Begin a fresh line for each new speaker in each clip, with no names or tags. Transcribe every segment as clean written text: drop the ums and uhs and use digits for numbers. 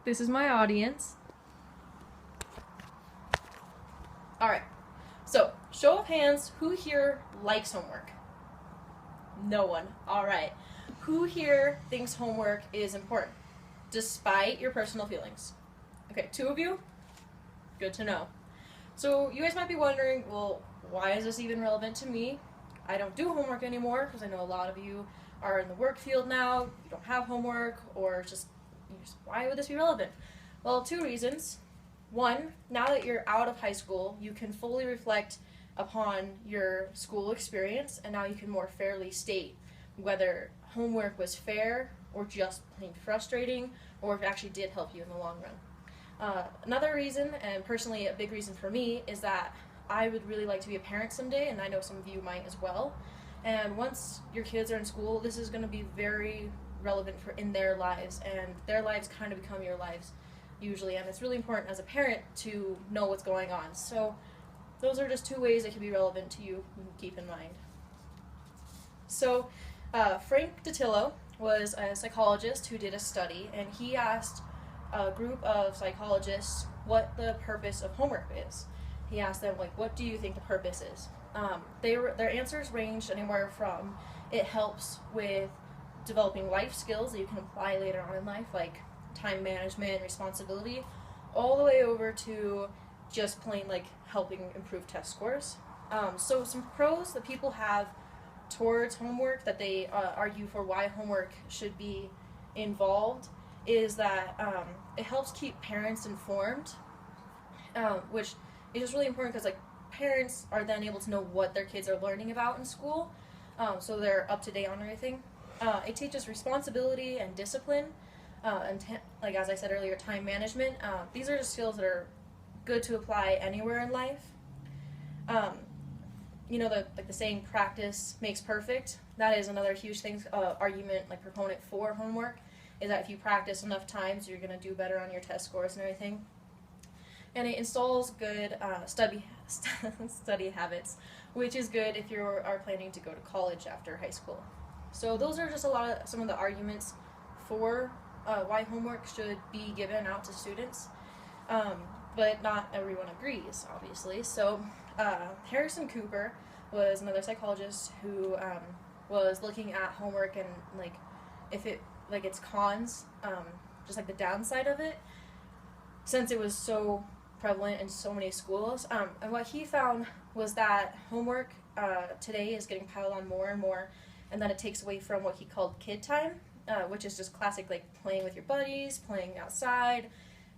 This is my audience. Alright, so show of hands, who here likes homework? No one. Alright. Who here thinks homework is important, despite your personal feelings? Okay, 2 of you? Good to know. So you guys might be wondering, well, why is this even relevant to me? I don't do homework anymore, because I know a lot of you are in the work field now, you don't have homework, or just why would this be relevant? Well, 2 reasons. 1, now that you're out of high school, you can fully reflect upon your school experience, and now you can more fairly state whether homework was fair or just plain frustrating, or if it actually did help you in the long run. Another reason, and personally a big reason for me, is that I would really like to be a parent someday, and I know some of you might as well. And once your kids are in school, this is going to be very relevant in their lives, and their lives kind of become your lives usually, and it's really important as a parent to know what's going on. So those are just 2 ways it can be relevant to you keep in mind. So Frank Datillo was a psychologist who did a study, and he asked a group of psychologists what the purpose of homework is. He asked them, like, what do you think the purpose is? Their answers ranged anywhere from it helps with developing life skills that you can apply later on in life, like time management, responsibility, all the way over to just plain like helping improve test scores. So some pros that people have towards homework that they argue for why homework should be involved is that it helps keep parents informed, which is just really important because like parents are then able to know what their kids are learning about in school, so they're up to date on everything. It teaches responsibility and discipline, and like as I said earlier, time management. These are just skills that are good to apply anywhere in life. You know, the saying "practice makes perfect." That is another huge thing, argument, like proponent for homework, is that if you practice enough times, you're going to do better on your test scores and everything. And it installs good study habits, which is good if you are planning to go to college after high school. So those are just some of the arguments for why homework should be given out to students, but not everyone agrees, obviously. So Harrison Cooper was another psychologist who was looking at homework and like if it like its cons, just like the downside of it, since it was so prevalent in so many schools. And what he found was that homework today is getting piled on more and more, and that it takes away from what he called kid time, which is just classic like playing with your buddies, playing outside.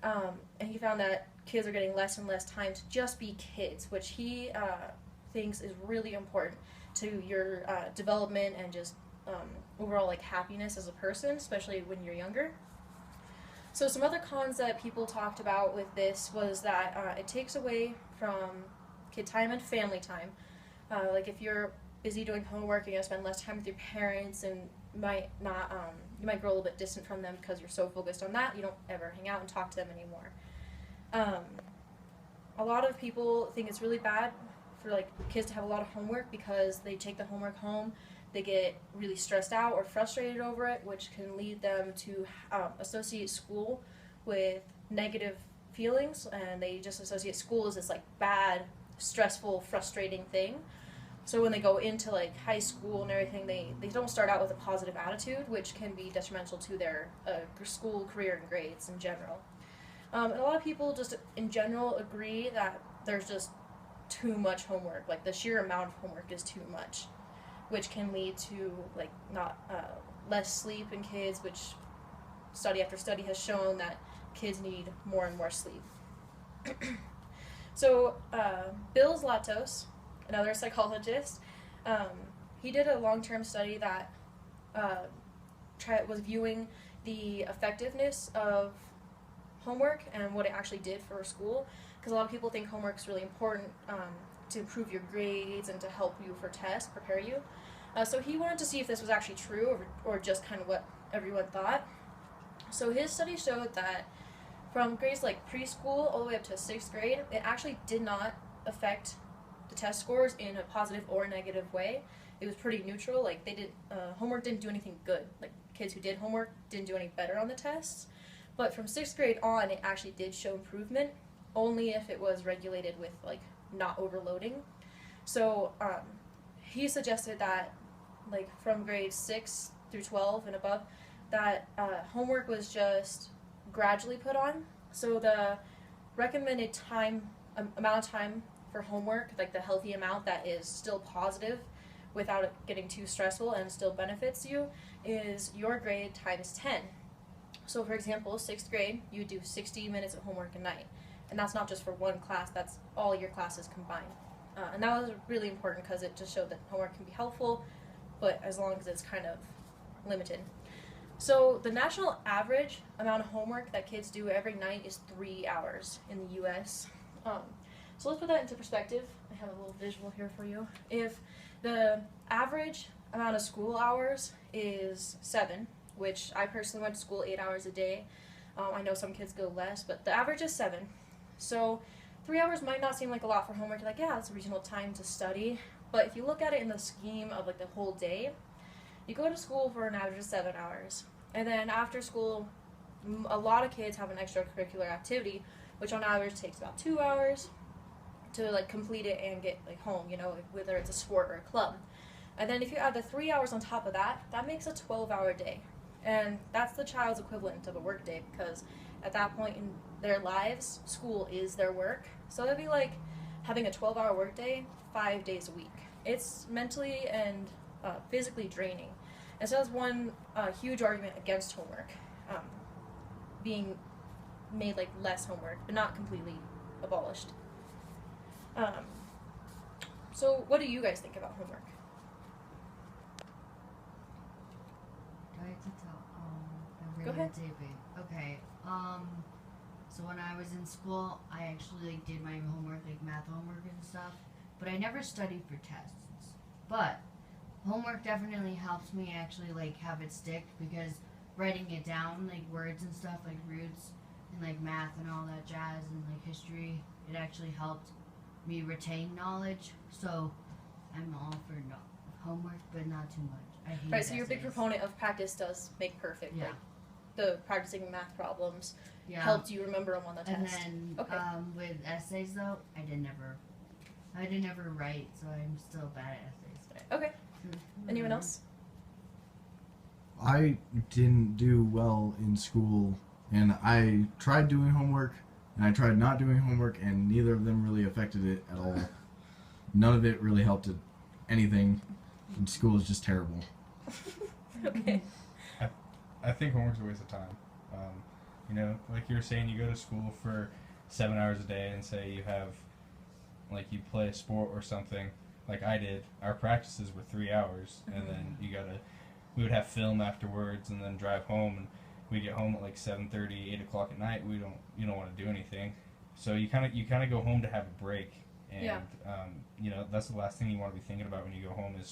And he found that kids are getting less and less time to just be kids, which he thinks is really important to your development and just overall like happiness as a person, especially when you're younger. So some other cons that people talked about with this was that it takes away from kid time and family time. Like if you're busy doing homework, you're gonna spend less time with your parents, and might not you might grow a little bit distant from them because you're so focused on that you don't ever hang out and talk to them anymore. A lot of people think it's really bad for like kids to have a lot of homework because they take the homework home, they get really stressed out or frustrated over it, which can lead them to associate school with negative feelings, and they just associate school as this like bad, stressful, frustrating thing. So when they go into like high school and everything, they don't start out with a positive attitude, which can be detrimental to their school, career, and grades in general. And a lot of people just in general agree that there's just too much homework, like the sheer amount of homework is too much, which can lead to like not less sleep in kids, which study after study has shown that kids need more and more sleep. So Bill Zlatos, another psychologist, he did a long-term study that was viewing the effectiveness of homework and what it actually did for school, because a lot of people think homework is really important to improve your grades and to help you for tests, prepare you. So he wanted to see if this was actually true or just kind of what everyone thought. So his study showed that from grades like preschool all the way up to 6th grade, it actually did not affect the test scores in a positive or negative way. It was pretty neutral. Like homework didn't do anything good. Like kids who did homework didn't do any better on the tests. But from 6th grade on, it actually did show improvement, only if it was regulated with like not overloading. So he suggested that like from grade 6 through 12 and above, that homework was just gradually put on. So the recommended amount of time for homework, like the healthy amount that is still positive without it getting too stressful and still benefits you, is your grade times 10. So for example, 6th grade, you do 60 minutes of homework a night. And that's not just for one class, that's all your classes combined. And that was really important because it just showed that homework can be helpful, but as long as it's kind of limited. So the national average amount of homework that kids do every night is 3 hours in the US. So let's put that into perspective. I have a little visual here for you. If the average amount of school hours is 7, which I personally went to school 8 hours a day. I know some kids go less, but the average is 7. So 3 hours might not seem like a lot for homework. You're like, yeah, that's a reasonable time to study. But if you look at it in the scheme of like the whole day, you go to school for an average of 7 hours. And then after school, a lot of kids have an extracurricular activity, which on average takes about 2 hours to like complete it and get like home, you know, whether it's a sport or a club. And then if you add the 3 hours on top of that, that makes a 12-hour day. And that's the child's equivalent of a work day, because at that point in their lives, school is their work. So that'd be like having a 12-hour work day 5 days a week. It's mentally and physically draining. And so that's one huge argument against homework, being made like less homework, but not completely abolished. So what do you guys think about homework?
Do I have to tell?
Go ahead.
Okay. So when I was in school, I actually like, did my homework, like math homework and stuff, but I never studied for tests. But homework definitely helps me actually like have it stick, because writing it down, like words and stuff, like roots and like math and all that jazz and like history, it actually helped me retain knowledge. So I'm all for homework, but not too much. I hate
Right, so you're a big
essays.
proponent of practice does make perfect.
Yeah.
Like the practicing math problems
Yeah.
helped you remember them on the
And
test.
then
Okay.
with essays though, I didn't ever write, so I'm still bad at essays.
Okay. Anyone else?
I didn't do well in school, and I tried doing homework, and I tried not doing homework, and neither of them really affected it at all. None of it really helped it, anything. And school is just terrible.
Okay.
I think homework's a waste of time. You know, like you were saying, you go to school for 7 hours a day, and say you have, like, you play a sport or something, like I did. Our practices were 3 hours, and then we would have film afterwards, and then drive home, and we get home at like 7:30, 8 o'clock at night. You don't want to do anything, so you kind of go home to have a break, and you know, that's the last thing you want to be thinking about when you go home is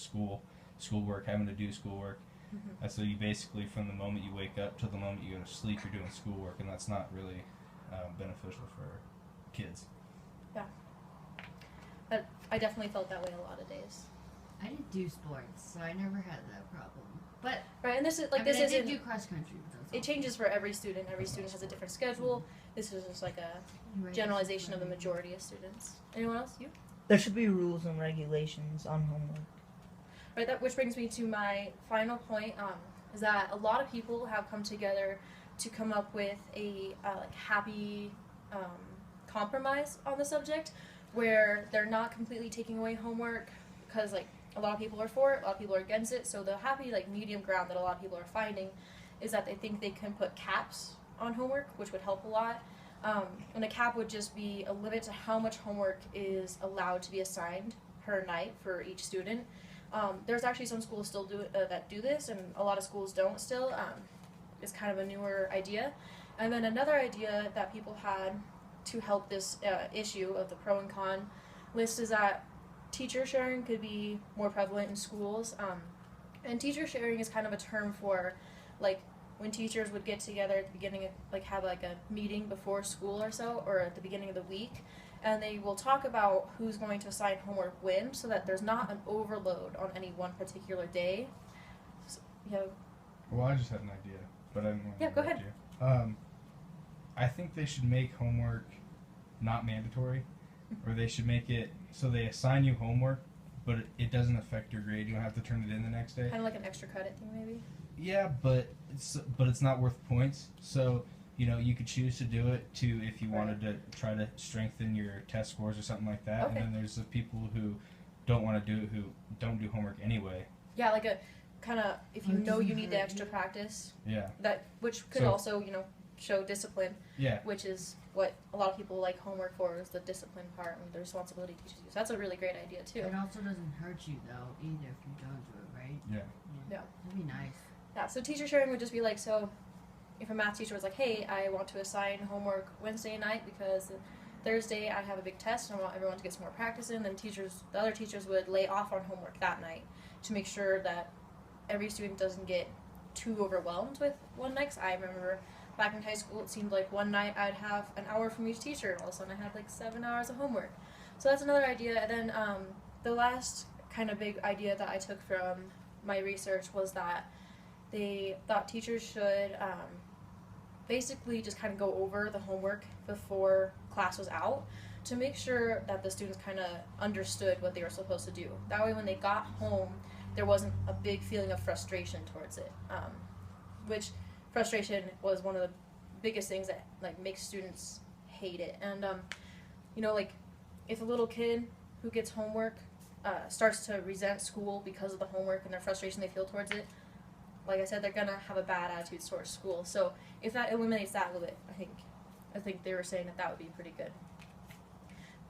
schoolwork, having to do schoolwork. And so you basically, from the moment you wake up till the moment you go to sleep, you're doing schoolwork, and that's not really beneficial for kids.
Yeah. But I definitely felt that way a lot of days.
I didn't do sports, so I never had that problem. But
Right, and this is like
I
this
mean, I
isn't.
did do cross country. But that's
It changes for every student. Every student has a different schedule. This is just like a generalization of the majority of students. Anyone else? You?
There should be rules and regulations on homework.
Right, that which brings me to my final point, is that a lot of people have come together to come up with a like happy compromise on the subject, where they're not completely taking away homework, because like a lot of people are for it, a lot of people are against it. So the happy like medium ground that a lot of people are finding is that they think they can put caps on homework, which would help a lot. And a cap would just be a limit to how much homework is allowed to be assigned per night for each student. There's actually some schools still that do this, and a lot of schools don't still. It's kind of a newer idea. And then another idea that people had to help this issue of the pro and con list is that teacher sharing could be more prevalent in schools. And teacher sharing is kind of a term for like when teachers would get together at the beginning of, like have like a meeting before school or so, or at the beginning of the week, and they will talk about who's going to assign homework when, so that there's not an overload on any one particular day. So,
Well, I just had an idea, but I didn't want to
Yeah, go ahead.
You. I think they should make homework not mandatory, or they should make it so they assign you homework, but it doesn't affect your grade. You don't have to turn it in the next day.
Kind of like an extra credit thing, maybe.
Yeah, but it's not worth points. So you could choose to do it too if you wanted to try to strengthen your test scores or something like that.
Okay.
And then there's the people who don't want to do it, who don't do homework anyway.
Yeah, like a kind of if you
Or it
know you
doesn't
need the
hurt
extra
you.
practice.
Yeah.
Which could
So-
also show discipline.
Yeah.
Which is what a lot of people like homework for, is the discipline part and the responsibility teaches you. So that's a really great idea too.
It also doesn't hurt you though either if you don't do it, right?
Yeah.
Yeah.
That'd be nice.
Yeah, so teacher sharing would just be like, so if a math teacher was like, hey, I want to assign homework Wednesday night because Thursday I have a big test and I want everyone to get some more practice in, then the other teachers would lay off on homework that night to make sure that every student doesn't get too overwhelmed with one night. 'Cause I remember back in high school, it seemed like one night I'd have an hour from each teacher, and all of a sudden I had like 7 hours of homework. So that's another idea. And then the last kind of big idea that I took from my research was that they thought teachers should basically just kind of go over the homework before class was out to make sure that the students kind of understood what they were supposed to do. That way when they got home, there wasn't a big feeling of frustration towards it, which frustration was one of the biggest things that like makes students hate it. And like if a little kid who gets homework starts to resent school because of the homework and their frustration they feel towards it, like I said, they're gonna have a bad attitude towards school. So if that eliminates that a little bit, I think they were saying that would be pretty good.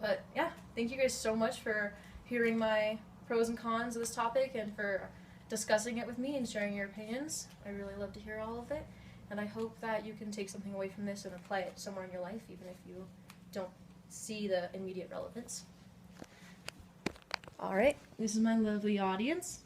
But yeah, thank you guys so much for hearing my pros and cons of this topic and for discussing it with me and sharing your opinions. I really love to hear all of it, and I hope that you can take something away from this and apply it somewhere in your life, even if you don't see the immediate relevance. All right, this is my lovely audience.